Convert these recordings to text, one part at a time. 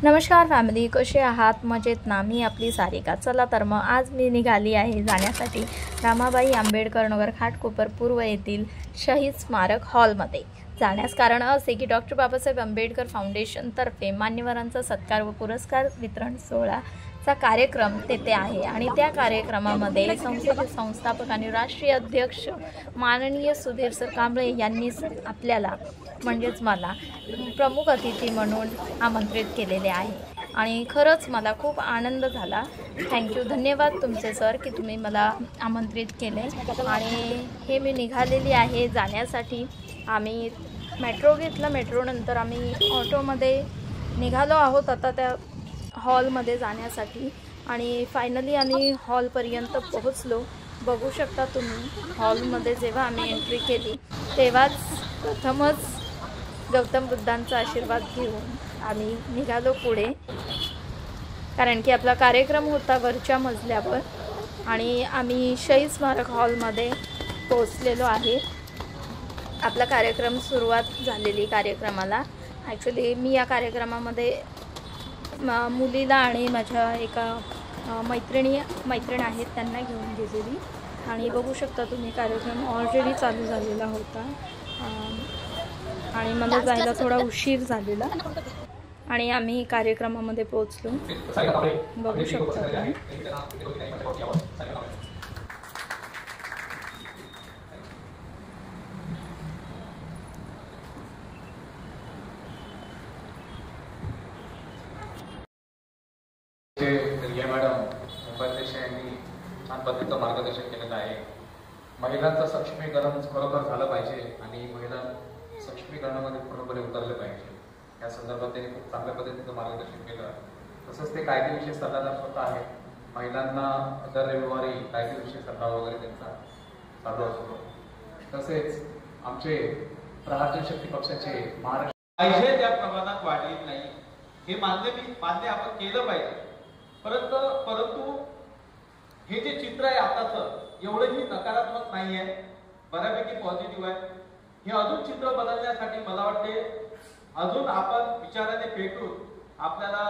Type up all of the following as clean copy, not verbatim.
नमस्कार फॅमिली, कसे आहात? मजेत ना? मी आपली सारिका. चला तर मग आज मी निघाली आहे जाण्यासाठी रामाबाई आंबेडकर नगर घाटकोपर पूर्व येथील शहीद स्मारक हॉलमध्ये. जाण्यास कारण असे की डॉक्टर बाबासाहेब आंबेडकर फाउंडेशनतर्फे मान्यवरांचा सत्कार व पुरस्कार वितरण सोहळाचा कार्यक्रम तेथे आहे आणि त्या कार्यक्रमामध्ये संस्थेचे संस्थापक आणि राष्ट्रीय अध्यक्ष माननीय सुधीर सर कांबळे यांनी आपल्याला म्हणजेच मला प्रमुख अतिथी म्हणून आमंत्रित केलेले आहे आणि खरंच मला खूप आनंद झाला. थँक्यू, धन्यवाद तुमचे सर की तुम्ही मला आमंत्रित केले. आणि हे मी निघालेली आहे जाण्यासाठी. आम्ही मेट्रो घेतला, मेट्रोनंतर आम्ही ऑटोमध्ये निघालो आहोत आता त्या हॉलमध्ये जाण्यासाठी आणि फायनली आम्ही हॉलपर्यंत पोहोचलो. बघू शकता तुम्ही हॉलमध्ये जेव्हा आम्ही एंट्री केली तेव्हाच प्रथमच गौतम बुद्धांचा आशीर्वाद घेऊन आम्ही निघालो पुढे, कारण की आपला कार्यक्रम होता वरच्या मजल्यावर आणि आम्ही शहीद स्मारक हॉलमध्ये पोहोचलेलो आहे. आपला कार्यक्रम सुरुवात झालेली कार्यक्रमाला. ॲक्च्युली मी या कार्यक्रमामध्ये मुलीला आणि माझ्या एका मैत्रीण आहेत त्यांना घेऊन गेलेली आणि बघू शकता तुम्ही कार्यक्रम ऑलरेडी चालू झालेला होता आणि मला जायला थोडा उशीर झालेला आणि आम्ही कार्यक्रमामध्ये पोहोचलो. बघू शकता तुम्ही. रिया मॅडम मुंबईचे यांनी छान पद्धतीचं मार्गदर्शन केलेलं आहे. महिलांचं सक्षमीकरण खरोखर झालं पाहिजे आणि महिला सक्षमीकरणामध्ये पूर्णपणे उतरले पाहिजे. या संदर्भात त्यांनी खूप चांगल्या पद्धतीचं मार्गदर्शन केलं. तसंच ते कायदेविषयक सल्लागार स्वतः आहेत. महिलांना दर रविवारी कायदेविषयक सल्ला वगैरे त्यांचा चालू असतो. तसेच आमचे प्रहार जनशक्ती पक्षाचे महाराष्ट्र पाहिजे त्या प्रमाणात वाढली नाही हे मान्य आपण केलं पाहिजे. परंतु हे जे चित्र आहे आताच एवढंही नकारात्मक नाही आहे, बऱ्यापैकी पॉझिटिव्ह आहे. हे अजून चित्र बदलण्यासाठी मला वाटते अजून आपण विचाराने पेटून आपल्याला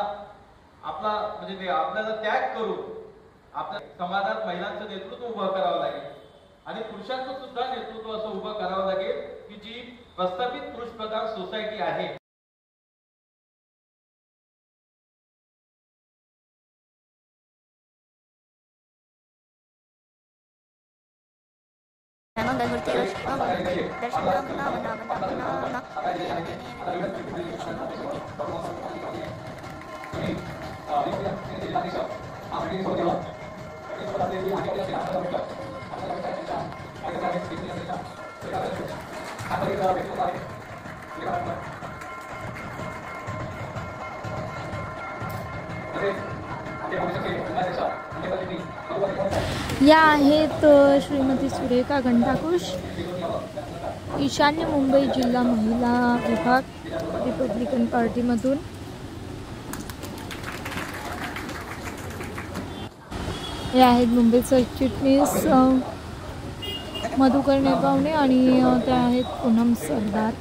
त्याग करून आपल्या समाजात महिलांचं नेतृत्व उभं करावं लागेल आणि पुरुषांचं सुद्धा नेतृत्व असं उभं करावं लागेल की जी प्रस्थापित पुरुष प्रधान सोसायटी आहे या आहेत श्रीमती सुरेखा घंटाकुश, ईशान्य मुंबई जिल्हा महिला विभाग, रिपब्लिकन पार्टीमधून. हे आहेत मुंबई सरचिटणीस मधुकर नेपावणे आणि त्या आहेत पूनम सरदार.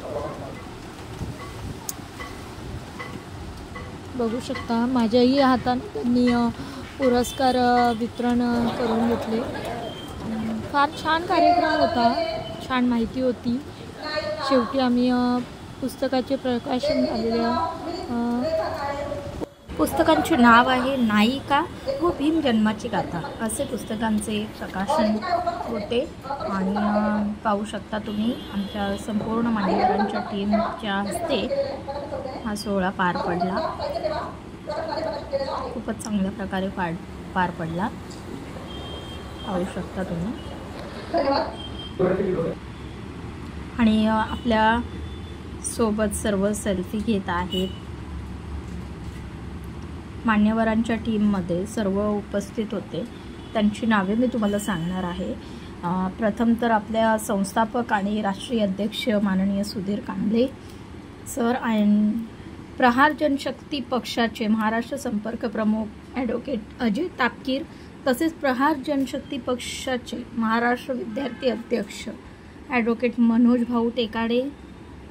बघू शकता माझ्याही हाताने त्यांनी पुरस्कार वितरण करून घेतले. फार छान कार्यक्रम होता, छान माहिती होती. शेवटी आम्ही पुस्तकाचे प्रकाशन झालेल्या पुस्तकांचे नाव आहे नायिका व भीम जन्माची गाथा असे पुस्तकांचे प्रकाशन होते आणि पाहू शकता तुम्ही आमच्या संपूर्ण मान्यवरांच्या टीमच्या हस्ते हा सोहळा पार पडला. खूपच चांगल्या प्रकारे पार पडला, पाहू शकता तुम्ही. आणि आपल्या सोबत सर्व सेल्फी घेत आहेत. मान्यवरांच्या टीममध्ये सर्व उपस्थित होते, त्यांची नावे मी तुम्हाला सांगणार आहे. प्रथम तर आपल्या संस्थापक आणि राष्ट्रीय अध्यक्ष माननीय सुधीर कांबळे सर आणि प्रहार जनशक्ती पक्षाचे महाराष्ट्र संपर्क प्रमुख ॲडव्होकेट अजय तापकीर, तसेच प्रहार जनशक्ती पक्षाचे महाराष्ट्र विद्यार्थी अध्यक्ष ॲडव्होकेट मनोज भाऊ टेकाडे,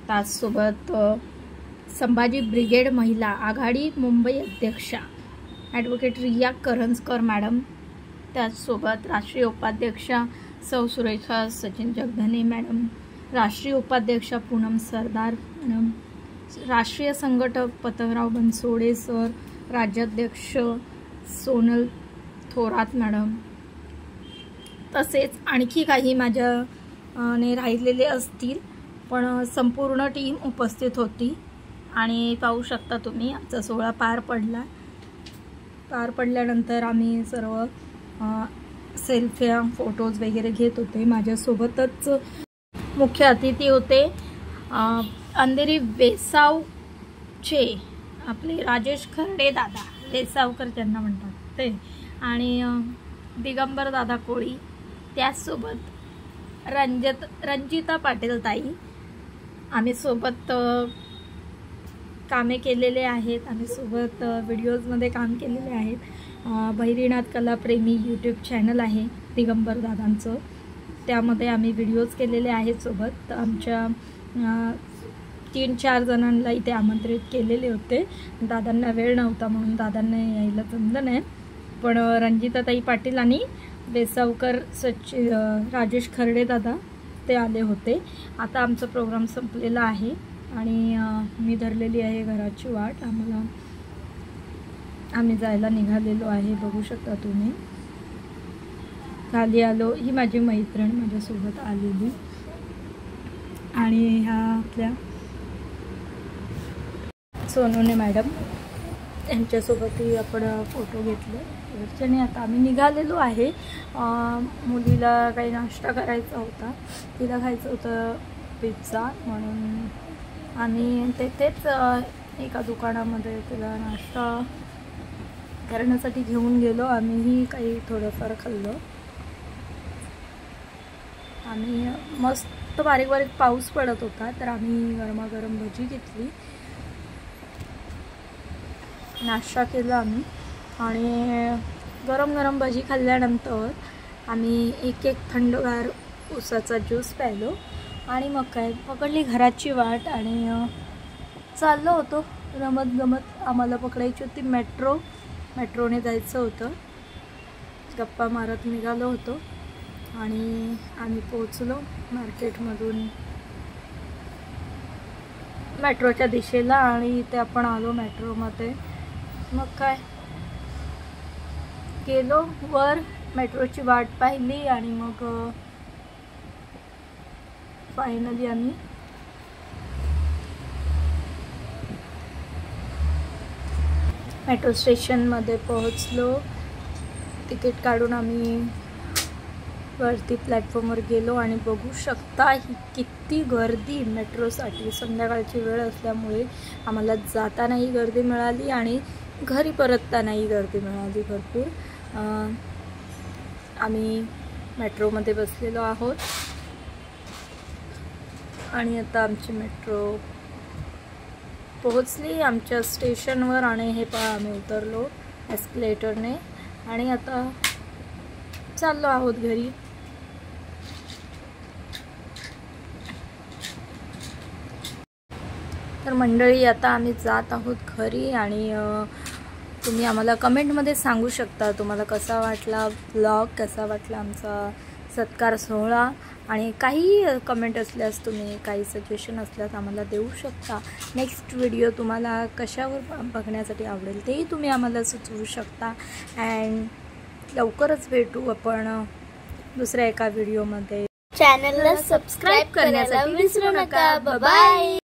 त्याचसोबत संभाजी ब्रिगेड महिला आघाडी मुंबई अध्यक्षा ॲडव्होकेट रिया करंजकर मॅडम, त्याचसोबत राष्ट्रीय उपाध्यक्षा सौ सुरेखा सचिन जगधने मॅडम, राष्ट्रीय उपाध्यक्षा पूनम सरदार मॅडम, राष्ट्रीय संघटक पतंगराव बनसोडे सर, राज्याध्यक्ष सोनल थोरात मॅडम, तसेच आणखी काही माझ्याने राहिलेले असतील, पण संपूर्ण टीम उपस्थित होती. आणि पाहू शकता तुम्ही आमचा सोहळा पार पडल्यानंतर आम्ही सर्व सेल्फ्या फोटोज वगैरे घेत होते. माझ्यासोबतच मुख्य अतिथी होते अंधेरी वेसावचे आपले राजेश खर्डे दादा, वेसावकर ज्यांना म्हणतात ते, आणि दिगंबर दादा कोळी, त्याचसोबत रंजिता पाटील ताई. आम्ही सोबत कामे केलेले आहेत, आम्ही सोबत व्हिडिओजमध्ये काम केलेले आहेत. भैरीनाथ कलाप्रेमी यूट्यूब चॅनल आहे दिगंबर दादांचं, त्यामध्ये आम्ही व्हिडिओज केलेले आहेत सोबत. आमच्या 3-4 जणांना इथे आमंत्रित केलेले होते. दादांना वेळ नव्हता म्हणून दादांना यायला जमलं नाही, पण रंजिताताई पाटील आणि वेसावकर राजेश खर्डे दादा ते आले होते. आता आमचा प्रोग्राम संपलेला आहे आणि मी धरलेली आहे घराची वाट. आम्ही जायला निघालेलो आहे, बघू शकता तुम्ही. खाली आलो, ही माझी मैत्रीण माझ्यासोबत आलेली, आणि ह्या आपल्या सोनूने मॅडम, यांच्यासोबतही आपण फोटो घेतले. आणि आता आम्ही निघालेलो आहे. मुलीला काही नाश्ता करायचा होता, तिला खायचं होतं पिझ्झा, म्हणून आम्ही तेथेच एका दुकानामध्ये तिला नाश्ता करण्यासाठी घेऊन गेलो. आम्हीही काही थोडंफार खाल्लं. आम्ही मस्त बारीक बारीक पाऊस पडत होता, तर आम्ही गरमागरम भजी घेतली, नाश्ता केला आम्ही, आणि गरम गरम भजी खाल्ल्यानंतर आम्ही एक थंडगार उसाचा ज्यूस प्यायलो, आणि मग काय पकडली घराची वाट. आणि चाललो होतो रमत गमत. आम्हाला पकडायची होती मेट्रोने जायचं होतं. गप्पा मारत निघालो होतो, आणि आम्ही पोचलो मार्केटमधून मेट्रोच्या दिशेला, आणि इथे आपण आलो मेट्रोमध्ये. मग काय गेलो वर, मेट्रोची वाट पाहिली, आणि मग फायनली आम्ही मेट्रो स्टेशनमध्ये पोहोचलो. तिकीट काढून आम्ही वरती प्लॅटफॉर्मवर गेलो, आणि बघू शकता ही किती गर्दी मेट्रोसाठी. संध्याकाळची वेळ असल्यामुळे आम्हाला जातानाही गर्दी मिळाली आणि घरी परततानाही गर्दी मिळाली भरपूर. आम्ही मेट्रोमध्ये बसलेलो आहोत, आणि आता आमची मेट्रो पोहोचली आमच्या स्टेशनवर, आणि हे पहा आम्ही उतरलो एस्केलेटरने, आणि आता चाललो आहोत घरी. तर मंडळी, आता आम्ही जात आहोत घरी, आणि तुम्ही आम्हाला कमेंटमध्ये सांगू शकता तुम्हाला कसा वाटला ब्लॉग, कसा वाटला आमचा सत्कार सोहळा, आणि काही कमेंट असल्यास तुम्ही काही सजेशन असल्यास आम्हाला देऊ शकता. नेक्स्ट व्हिडिओ तुम्हाला कशावर बघण्यासाठी आवडेल तेही तुम्ही आम्हाला सुचवू शकता. अँड लवकरच भेटू आपण दुसऱ्या एका व्हिडिओमध्ये. चॅनलला सबस्क्राईब करायला विसरू नका. बाय.